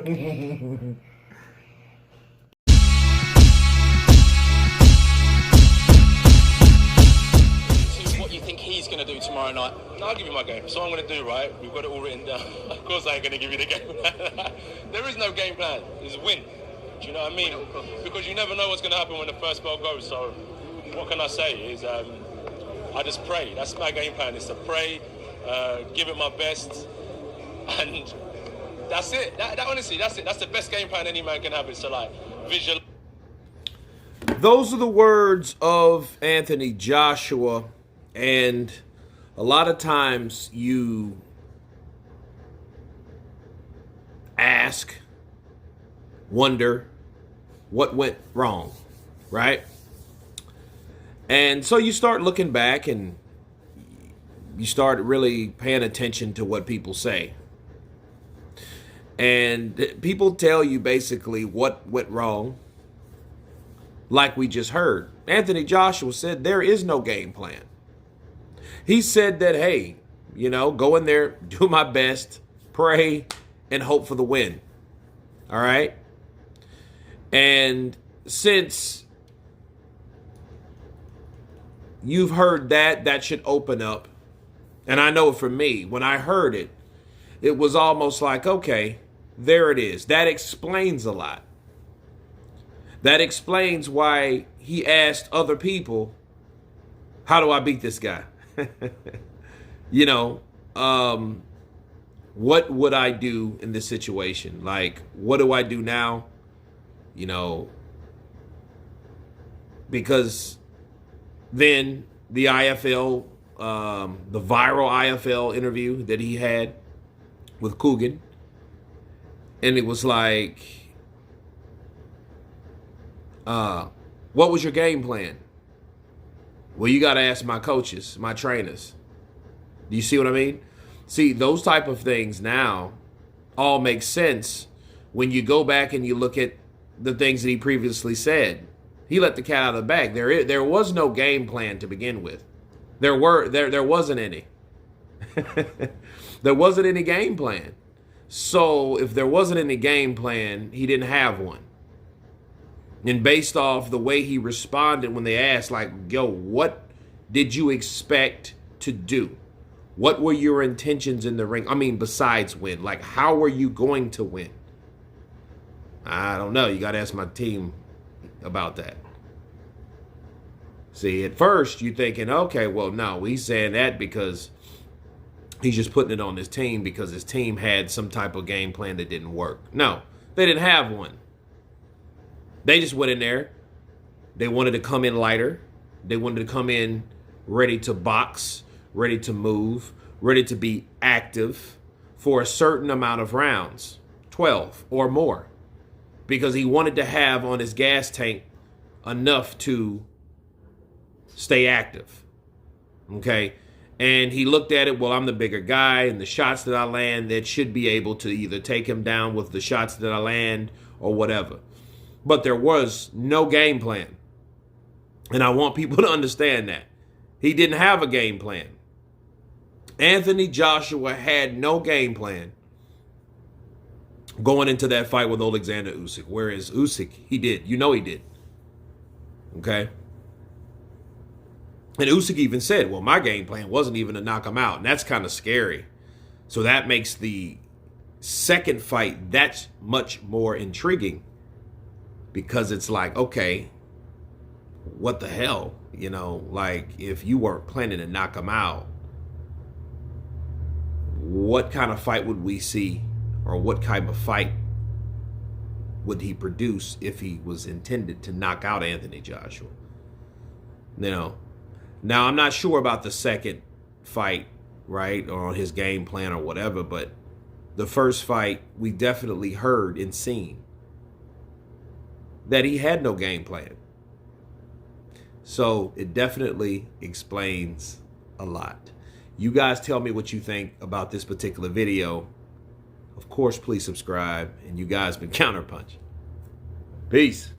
What you think he's going to do tomorrow night? No, I'll give you my game. So I'm going to do, right? We've got it all written down. Of course I ain't going to give you the game plan. There is no game plan. It's win. Do you know what I mean? Because you never know what's going to happen when the first ball goes. So what can I say is I just pray. That's my game plan, is to pray, give it my best, and that's it. That honestly, that's it. That's the best game plan any man can have, is to like visual. Those are the words of Anthony Joshua, and a lot of times you ask, wonder what went wrong, right? And so you start looking back and you start really paying attention to what people say. And people tell you basically what went wrong. Like we just heard, Anthony Joshua said there is no game plan. He said that, hey, go in there, do my best, pray, and hope for the win. All right? And since you've heard that, that should open up. And I know for me, when I heard it, it was almost like, okay, there it is. That explains a lot. That explains why he asked other people, how do I beat this guy? What would I do in this situation? Like, what do I do now? Because then the IFL, the viral IFL interview that he had with Coogan, and it was like, what was your game plan? Well, you got to ask my coaches, my trainers. Do you see what I mean? See, those type of things now all make sense when you go back and you look at the things that he previously said. He let the cat out of the bag. There was no game plan to begin with. There wasn't any. There wasn't any game plan. So if there wasn't any game plan, he didn't have one. And based off the way he responded when they asked, like, yo, what did you expect to do? What were your intentions in the ring? I mean, besides win. Like, how were you going to win? I don't know. You got to ask my team about that. See, at first you're thinking, okay, well, no, he's saying that because he's just putting it on his team because his team had some type of game plan that didn't work. No, they didn't have one. They just went in there. They wanted to come in lighter. They wanted to come in ready to box, ready to move, ready to be active for a certain amount of rounds, 12 or more, because he wanted to have on his gas tank enough to stay active. Okay? And he looked at it, well, I'm the bigger guy, and the shots that I land, that should be able to either take him down with the shots that I land or whatever. But there was no game plan. And I want people to understand that. He didn't have a game plan. Anthony Joshua had no game plan going into that fight with Alexander Usyk. Whereas Usyk, he did. He did. Okay? And Usyk even said, well, my game plan wasn't even to knock him out. And that's kind of scary. So that makes the second fight that much more intriguing. Because it's like, okay, what the hell? Like, if you weren't planning to knock him out, what kind of fight would we see? Or what type of fight would he produce if he was intended to knock out Anthony Joshua? Now, I'm not sure about the second fight, right? Or on his game plan or whatever, but the first fight, we definitely heard and seen that he had no game plan. So it definitely explains a lot. You guys tell me what you think about this particular video. Of course, please subscribe. And you guys been Counterpunched. Peace.